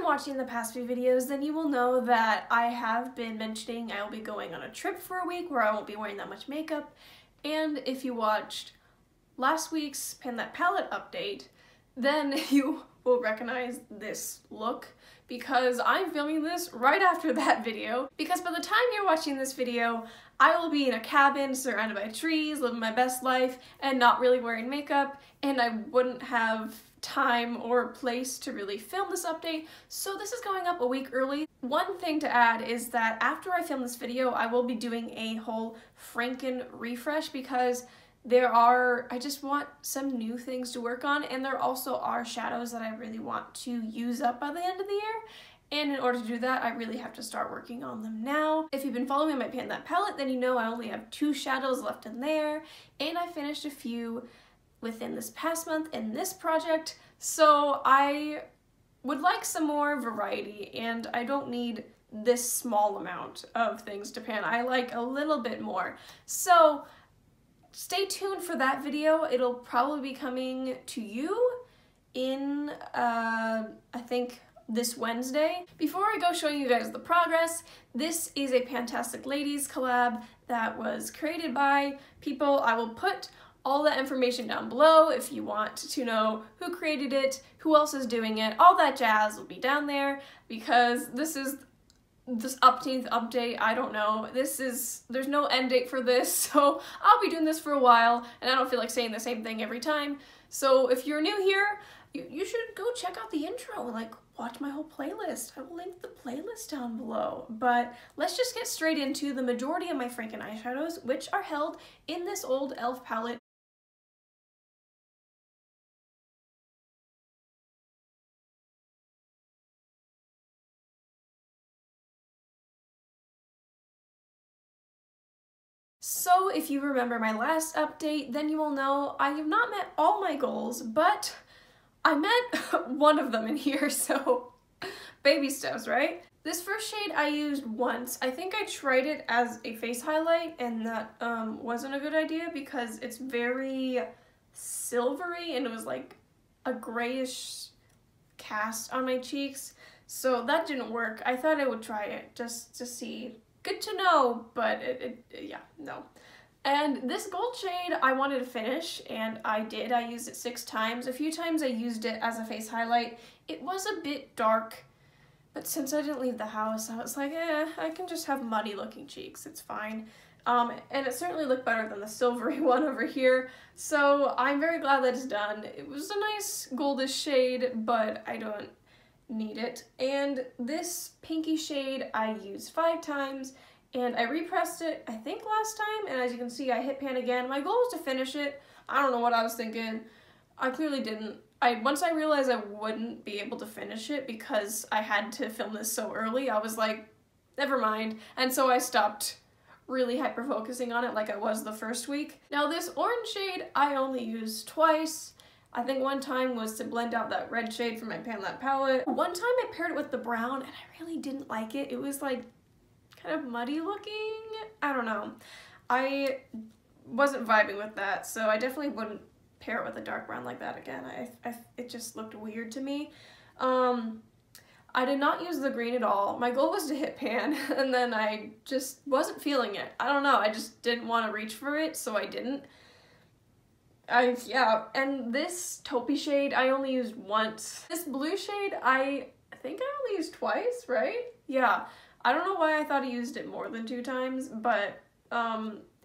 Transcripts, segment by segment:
watching the past few videos, then you will know that I have been mentioning I will be going on a trip for a week where I won't be wearing that much makeup. And if you watched last week's Pan That Palette update, then you will recognize this look because I'm filming this right after that video. Because by the time you're watching this video, I will be in a cabin surrounded by trees, living my best life, and not really wearing makeup, and I wouldn't have time or place to really film this update, so this is going up a week early. One thing to add is that after I film this video, I will be doing a whole Franken refresh because I just want some new things to work on, and there also are shadows that I really want to use up by the end of the year. And in order to do that, I really have to start working on them now. If you've been following my Pan That palette, then you know I only have 2 shadows left in there, and I finished a few within this past month in this project, so I would like some more variety, and I don't need this small amount of things to pan. I like a little bit more. So stay tuned for that video. It'll probably be coming to you in, I think, this Wednesday. Before I go showing you guys the progress, this is a Fantastic Ladies collab that was created by people. I will put all that information down below if you want to know who created it, who else is doing it, all that jazz will be down there because this is this 18th update. I don't know. There's no end date for this, so I'll be doing this for a while and I don't feel like saying the same thing every time. So if you're new here, you should go check out the intro and like watch my whole playlist. I will link the playlist down below. But let's just get straight into the majority of my Franken eyeshadows, which are held in this old e.l.f. palette. So if you remember my last update, then you will know I have not met all my goals, but I met one of them in here, so baby steps, right? This first shade I used once. I think I tried it as a face highlight, and that wasn't a good idea because it's very silvery and it was like a grayish cast on my cheeks, so that didn't work. I thought I would try it just to see. Good to know, but yeah, no. And this gold shade I wanted to finish, and I did. I used it 6 times. A few times I used it as a face highlight. It was a bit dark, but since I didn't leave the house, I was like, I can just have muddy looking cheeks, it's fine. And it certainly looked better than the silvery one over here, so I'm very glad that it's done. It was a nice goldish shade, but I don't need it. And this pinky shade I used 5 times, and I repressed it I think last time, and as you can see I hit pan again. My goal was to finish it. I don't know what I was thinking. I clearly didn't. Once I realized I wouldn't be able to finish it because I had to film this so early, I was like, never mind, and so I stopped really hyper focusing on it like I was the first week. Now this orange shade I only used twice. I think one time was to blend out that red shade from my Pan That palette. One time I paired it with the brown and I really didn't like it. It was like kind of muddy looking. I don't know. I wasn't vibing with that, so I definitely wouldn't pair it with a dark brown like that again. It just looked weird to me. I did not use the green at all. My goal was to hit pan, and then I just wasn't feeling it. I don't know, I just didn't want to reach for it, so I didn't. Yeah, and this taupey shade I only used once. This blue shade I think I only used twice, right? Yeah, I don't know why I thought I used it more than 2 times, but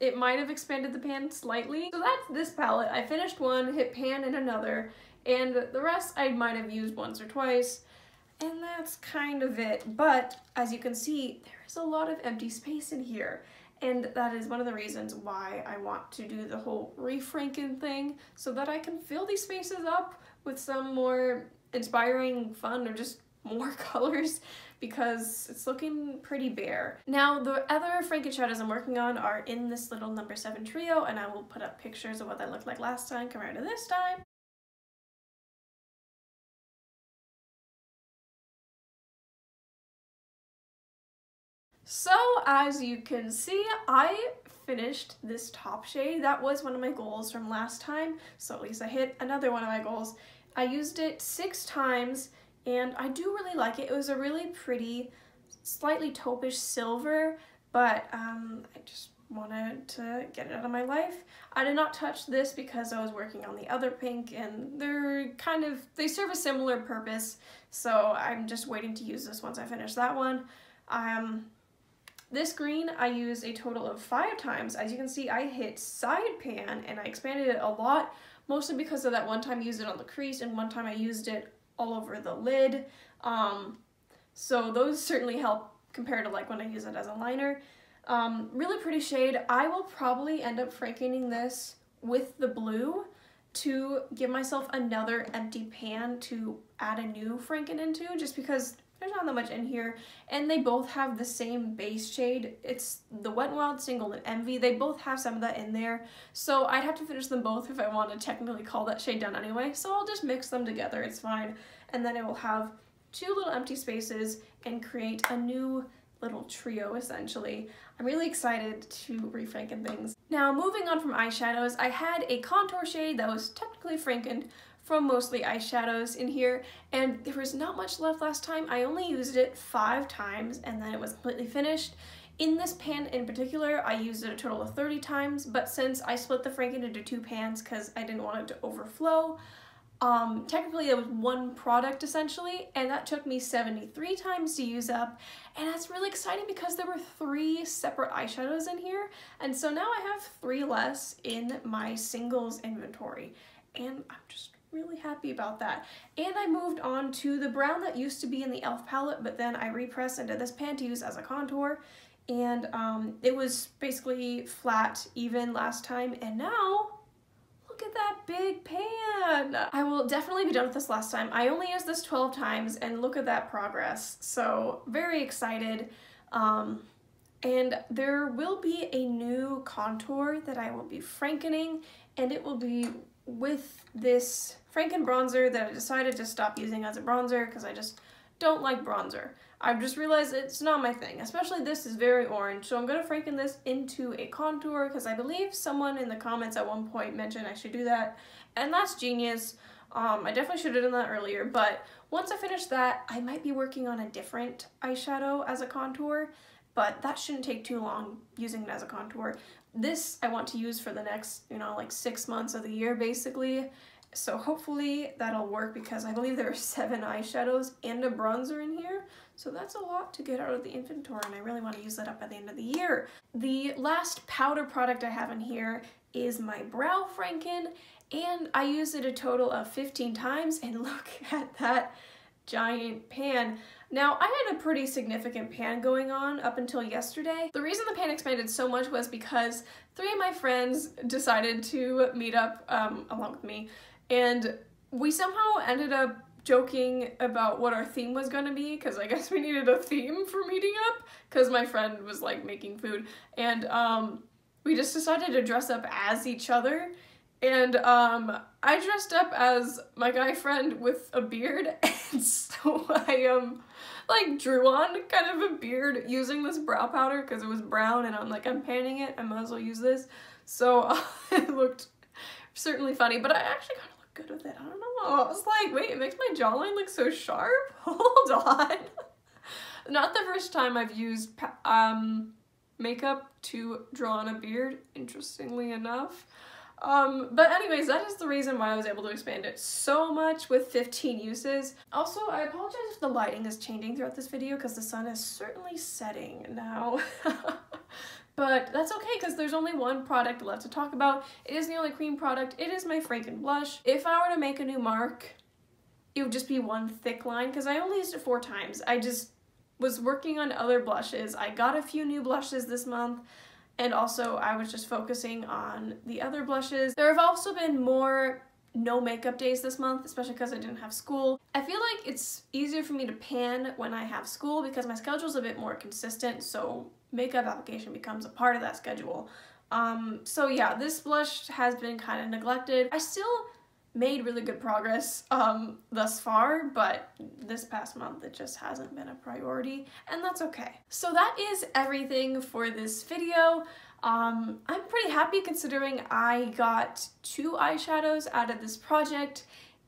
it might have expanded the pan slightly. So that's this palette. I finished one, hit pan in another, and the rest I might have used once or twice, and that's kind of it. But as you can see, there is a lot of empty space in here. And that is one of the reasons why I want to do the whole refranken thing, so that I can fill these spaces up with some more inspiring, fun, or just more colors, because it's looking pretty bare. Now, the other Franken shadows I'm working on are in this little number 7 trio, and I will put up pictures of what that looked like last time compared to this time. So as you can see, I finished this top shade. That was one of my goals from last time, so at least I hit another one of my goals. I used it 6 times and I do really like it. It was a really pretty, slightly taupe-ish silver, but I just wanted to get it out of my life. I did not touch this because I was working on the other pink, and they serve a similar purpose, so I'm just waiting to use this once I finish that one. This green I used a total of 5 times. As you can see, I hit side pan and I expanded it a lot, mostly because of that one time I used it on the crease and one time I used it all over the lid. So those certainly help compared to like when I use it as a liner. Really pretty shade. I will probably end up frankening this with the blue to give myself another empty pan to add a new franken into, just because there's not that much in here, and they both have the same base shade. It's the Wet n Wild Single and Envy. They both have some of that in there, so I'd have to finish them both if I want to technically call that shade down anyway, so I'll just mix them together, it's fine, and then it will have 2 little empty spaces and create a new little trio, essentially. I'm really excited to refranken things. Now, moving on from eyeshadows, I had a contour shade that was technically frankened from mostly eyeshadows in here, and there was not much left last time. I only used it 5 times and then it was completely finished. In this pan in particular, I used it a total of 30 times, but since I split the franken into 2 pans because I didn't want it to overflow, technically it was 1 product essentially, and that took me 73 times to use up, and that's really exciting because there were 3 separate eyeshadows in here, and so now I have 3 less in my singles inventory, and I'm just really happy about that. And I moved on to the brown that used to be in the e.l.f. palette, but then I repressed into this pan to use as a contour, and it was basically flat even last time, and now look at that big pan. I will definitely be done with this last time. I only used this 12 times, and look at that progress. So very excited. And there will be a new contour that I will be frankening, and it will be with this Franken bronzer that I decided to stop using as a bronzer because I just don't like bronzer. I've just realized it's not my thing, especially this is very orange, so I'm going to franken this into a contour because I believe someone in the comments at one point mentioned I should do that, and that's genius. I definitely should have done that earlier, but once I finish that, I might be working on a different eyeshadow as a contour, but that shouldn't take too long using it as a contour. This I want to use for the next, like 6 months of the year basically, so hopefully that'll work because I believe there are 7 eyeshadows and a bronzer in here, so that's a lot to get out of the inventory, and I really want to use that up at the end of the year. The last powder product I have in here is my brow franken, and I used it a total of 15 times, and look at that giant pan. Now, I had a pretty significant pan going on up until yesterday. The reason the pan expanded so much was because 3 of my friends decided to meet up along with me, and we somehow ended up joking about what our theme was gonna be, because I guess we needed a theme for meeting up, because my friend was like making food, and we just decided to dress up as each other, and I dressed up as my guy friend with a beard, and so I like drew on kind of a beard using this brow powder because it was brown, and I'm panning it, I might as well use this, so it looked certainly funny, but I actually kind of looked good with it. I don't know, I was like, wait, it makes my jawline look so sharp? Hold on. Not the first time I've used makeup to draw on a beard, interestingly enough. But anyways, that is the reason why I was able to expand it so much with 15 uses. Also, I apologize if the lighting is changing throughout this video because the sun is certainly setting now. But that's okay because there's only one product left to talk about. It is the only cream product. It is my Franken blush. If I were to make a new mark, it would just be one thick line because I only used it 4 times. I just was working on other blushes. I got a few new blushes this month, and also I was just focusing on the other blushes. There have also been more no makeup days this month, especially because I didn't have school. I feel like it's easier for me to pan when I have school because my schedule's a bit more consistent, so makeup application becomes a part of that schedule. So yeah, this blush has been kind of neglected. I still made really good progress thus far, but this past month it just hasn't been a priority, and that's okay. So that is everything for this video. I'm pretty happy considering I got 2 eyeshadows out of this project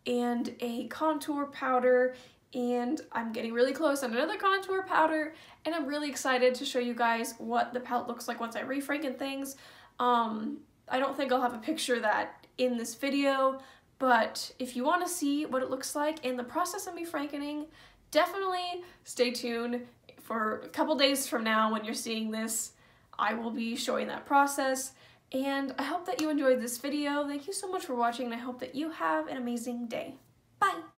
and a contour powder and I'm getting really close on another contour powder, and I'm really excited to show you guys what the palette looks like once I refranken things. I don't think I'll have a picture of that in this video, but if you want to see what it looks like and the process of me frankening, definitely stay tuned. For a couple days from now when you're seeing this, I will be showing that process, and I hope that you enjoyed this video. Thank you so much for watching, and I hope that you have an amazing day. Bye!